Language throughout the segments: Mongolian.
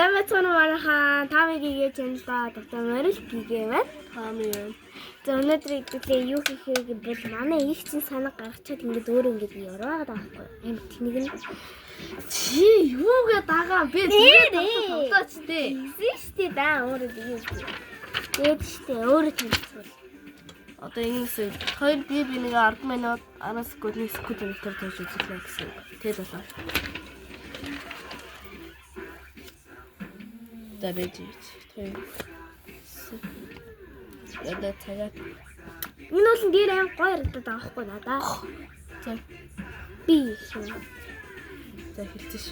Баймацхан мархан тамигийн чанартай доктор Морил гигэвэн таамын. За өнөөдөр идэвхтэй юу хийхээ бол манай их чин санаа гаргачаад ингээд өөр ингээд яваад байгаа байхгүй. Энд тэнэг нь чи юугээ дагаа би зүгээр тоглооч тээ. Истэ да өөрөө бие. Дээд штэ өөрөө тэнцвэл. Одоо ингэсэн хоёр би нэг 10 минут 10 секунд 1 секунд өнтер тооч үзлээ гэсэн. Тэгэл болоо. Дарэжиж. Яда цагаат. Энэ бол нэр аим гоё харагдаад байгаа байхгүй надаа. За. Би шүү. За хэлцэн ш.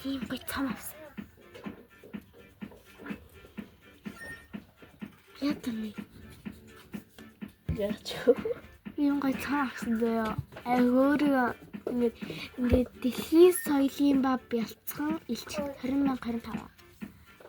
Ийм гоё цам авсан. Ятны. Яач. Ийм гоё цам авсан заяа. Өөрөө ингээд дэлхийн соёлын ба бялцхан элч 2025.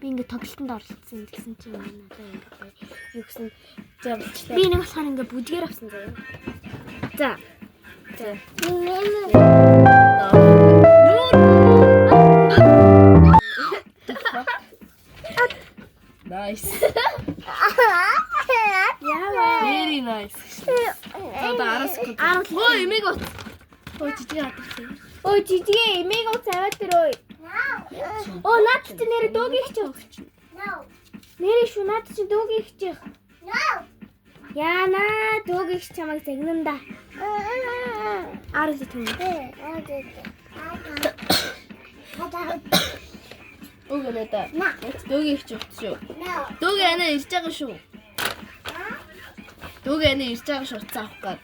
Би ингээд тоглолтод оролцсон гэсэн чинь надад ингээд юу гэсэн зовлчлаа. Би нэг болохоор ингээд бүдгээр авсан заяа. За. Nice. Very nice. Ой, эмээг ут. Ой, жижиг хатчих. Ой, жижиг эмээг ут аваад тэр ой. Оо, наад чи нэр дөөгийн хчих. Нэр шүү наад чи дөөгийн хчих. Яна дөөгийн хчих чамайг загнана да. Арал тийм. Өгөөдөө. Дөөгийн хчих шүү. Дөөгийн анаа ирж байгаа шүү. Дөөгийн анаа ирж байгаа шүү уцаа авах гээд.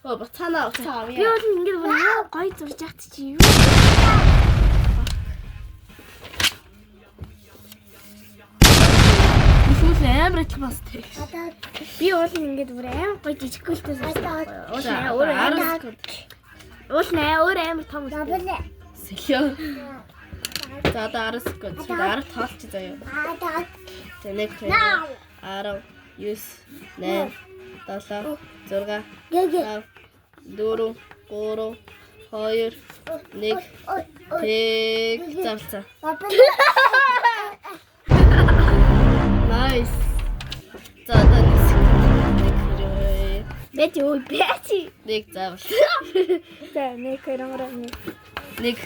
Буцаана уцаа авъя. Би бол ингэж бүр гоё зурж яхад чи юу? Эсвэл амар их бас тэг. Би бол ингэж бүр амар гоё жижиг гөлтөөс уул нэ өөр амар том үлдээ. Сэлё. За одоо 10 секунд. 10 тоолч заяа. За 1 2 10 9 8 7 6 5 4 3 2 1 тэг завцаа. Nice. За одоо 1 секунд. Бэти ой бэти. Нэг завл. За нэг хэрэмрэ. Нэг.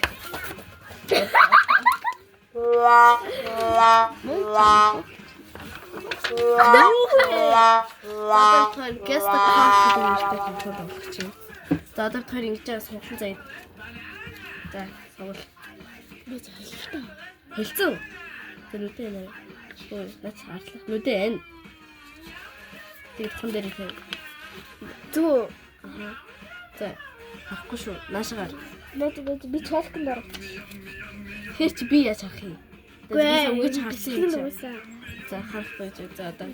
Одоо гэст аккаунт гэдэг нэртэй болгох чинь. За одоо тэр ингэж сонхон заяа. За согол. Би хэлсэн. Хэлцэн. Тэр үтэй нэ. Ой, наач харлах. Нүдэ энэ. Тэр хон дээр их. Зү. За. Харахгүй шүү. Наашгаар. Би чалкан дор. Тэр чи би яаж харах юм? Тэгээд үгэж харсан юм чи. Үгүй. За харахгүй ч за одоо.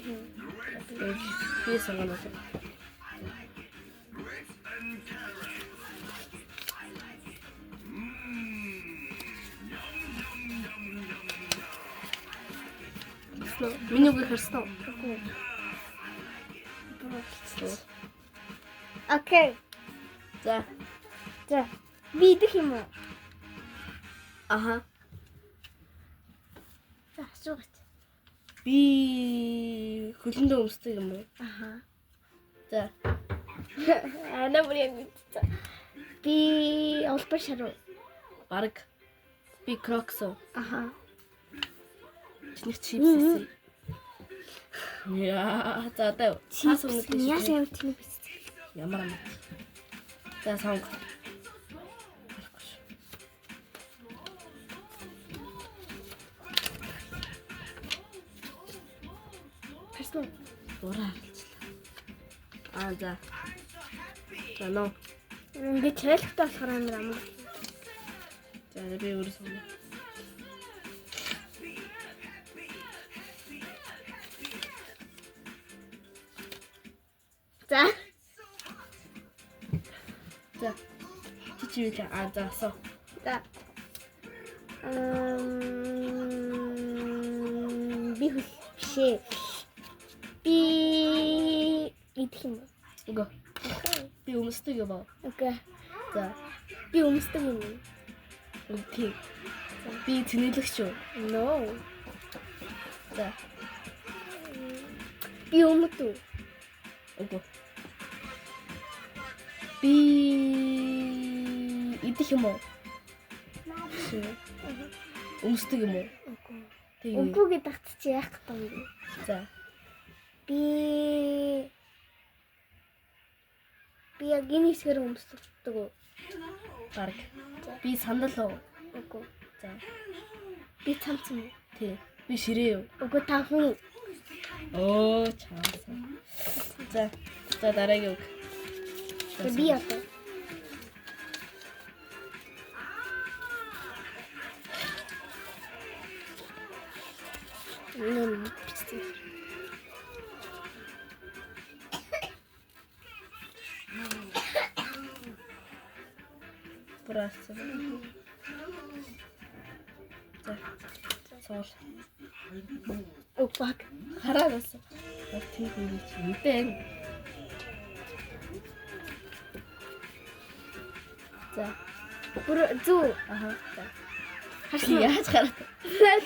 Би сонгоно. Миний үг хэрсэн. Окей. За. За. Би идэх юм уу? Аха. За, асуугач. Би хөлөндөө өмсдөг юм уу? Аха. За. Ана бүр яг мэдсэн. Би олбор шаруу. Бараг. Би кроксо. Аха. Чиний чипс. Яа, за одоо цаас өмнөд Яс юм тийм биз. ямар юм. За сонг. Хэсэг. Ураа. За. За нөө. Би чэлхтэй болохоор амар ам. За би өөрөө сонг. За. За. Чи за со. За. Би бишээ. Би идэх юм. Үгүй. Би өмсдөг юм аа. Окей. За. Би өмсдөг юм. Окей. Би тэнэлэгч үү? No. За. Би өмдөг. Үгүй. Би идэх юм уу? Өмсдөг юм уу? Үгүй. Үгүй гэдэг чи яах гэдэг юм. За. Би яг энэ хэсгээр өмсдөг үү? Бараг. Би сандал уу? Үгүй. За. Би цамц юм. Тий. Би ширээ юу? Үгүй та хүн. Оо чааса. За. За дараагийн үг. Би одоо. Нэн бичсэн. Браац. За. Соол. Оо fuck. Хараад бас. Тийм юм чи үтэй. За. Бүр зүү. Аха. За. Харсан Яаж хараад?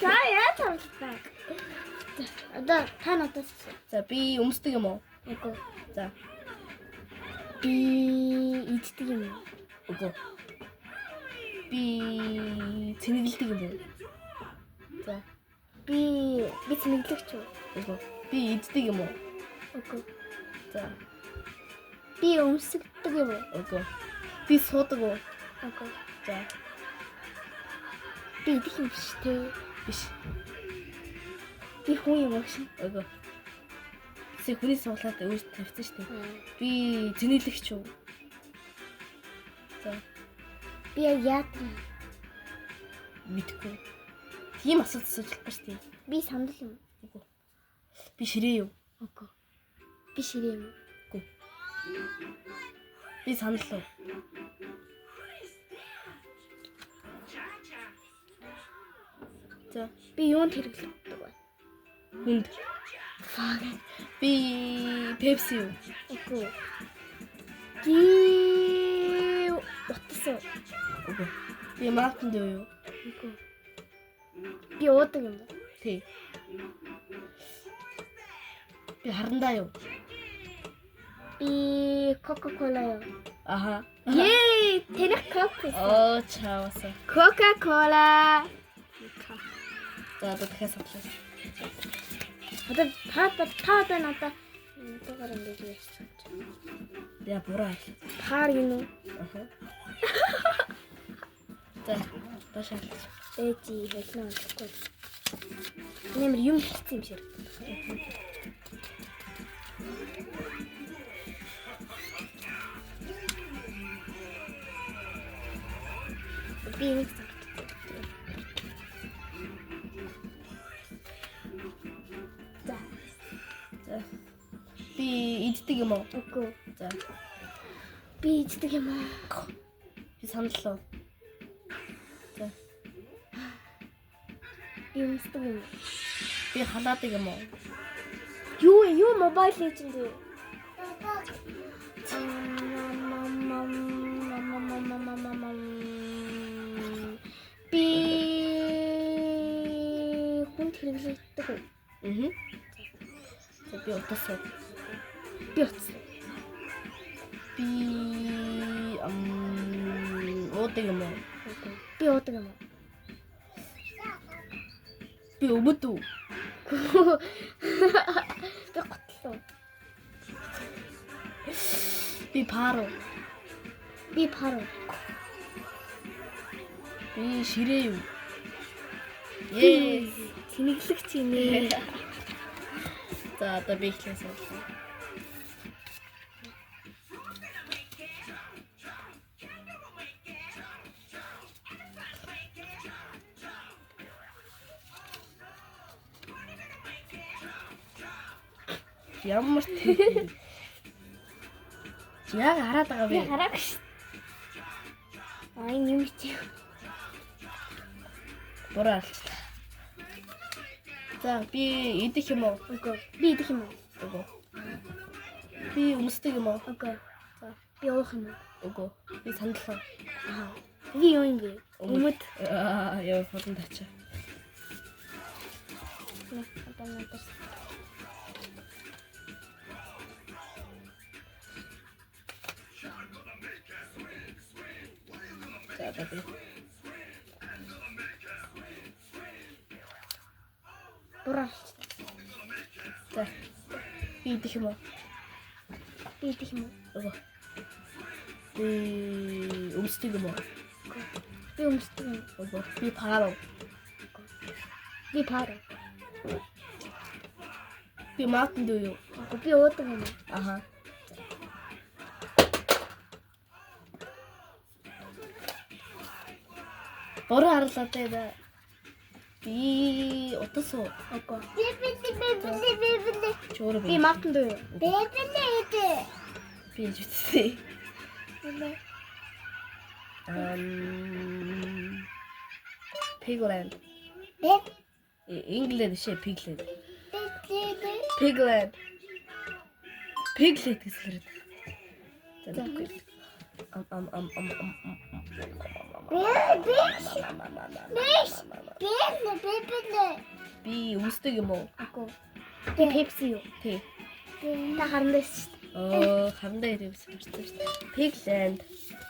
За яаж харсан? Одоо та надаас. За би өмсдөг юм уу? Үгүй. За. Би иддэг юм. Үгүй. Би цэнэглэдэг юм уу? За. Би цэнэглэгч үү? Үгүй. Би иддэг юм уу? Үгүй. За. Би өмсгдөг юм уу? Үгүй. Би суудаг уу? Үгүй. За. Би идэх юм биш үү? Биш. Би хүн юм уу? Үгүй. Хүний суулаад үүс тавьсан шүү дээ. Би цэнэглэгч үү? За. Би яа. Мэдгүй. Тийм асуулт асууж шүү дээ. Би сандал юм. Үгүй. Би ширээ юу? Үгүй. Би ширээ юм. Үгүй. Би санал уу? За. Би юунд хэрэглэдэг вэ? Хүнд. Би Pepsi юу? Үгүй. Би утас уу? Үгүй. Би Mountain Dew юу? Үгүй. Би уудаг юм байна. Тий. Би харандаа юу? Би Coca-Cola юу? Аха. Yay! Тэрх кофе. Оо чааваса. Coca-Cola. За дахиад судлаа. Одоо та надад туугаар ингэж ярьчих. Я бураа. Пар юм уу? Аха. За башаа. Эти хэлнэ гэхгүй. Нэмэр юм хийсэн юм шиг. Би нэг За. За. Би иддэг юм уу? Үгүй. За. Би иддэг юм аа. Би саналлаа. За. Би өмсдөг юм. Би халаадаг юм уу? Юу мобайл леженд үү? Би хүнд хэрэглэдэг үү? Мм. За би утас уу? Би утас. Би уудаг юм уу? Би уудаг юм. Би өмд үү? Би готлоо. Би пару. Би пару. Би ширээ юу? Yes. Тэнэглэгч юм ээ. За одоо би ихлээс судлаа. Ямар тийм. Яг хараад байгаа Би би. хараагүй ш. Ай юм чи. Бураа алчлаа. За би идэх юм уу? Үгүй. Би идэх юм уу? Үгүй. Би өмсдөг юм уу? Үгүй. За. Би уух юм уу? Үгүй. Би сандлаа. Аа. Би юу юм бэ? Өмд. Яа фотон тачаа. Одоо надад. За би. Бураа. За. Би идэх юм уу? Би идэх юм уу? Үгүй. Би өмсдөг юм уу? Би өмсдөг юм. Үгүй. Би пару. Би пару. Би Mountain Dew юу? Үгүй. Би уудаг юм. Аха. Бороо харлаа дээ. Би утас уу? Үгүй. Чөөрө Би Mountain Dew юу? би житсээ. Pigland. England шээ Pigland. Pigland. Piglet гэсэн. За. Би өмсдөг юм уу? Үгүй. Би Pepsi юу? Тий. Та харандаа шүү дээ. Оо, хандаа ирээвс гарсан шүү дээ. Pigland.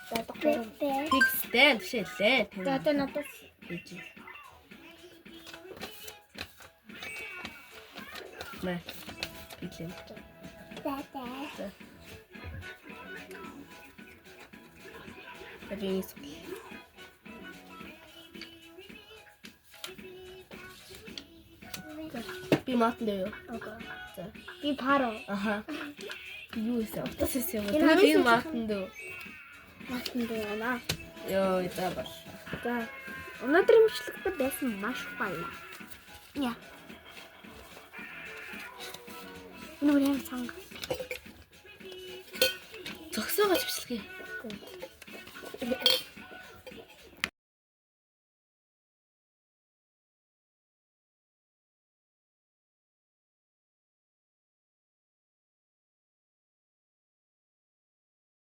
За тогтоо. Pig stand шээлээ. За одоо надад Гэж. Мэ. Pigland. За. Би ის. Би Mountain Dew юу? Үгүй. За. Би пару. Аха. Юу ийсэн? Утас ийсэн юм уу? Энэ Би хамгийн Mountain Dew. Мартин байна. Йоо, за баш. За. Өнөөдрийн бичлэгтээ байсан маш их баярлалаа. Яа. Энэ үрийн цанга. Зөксөөгөөч бичлэгээ.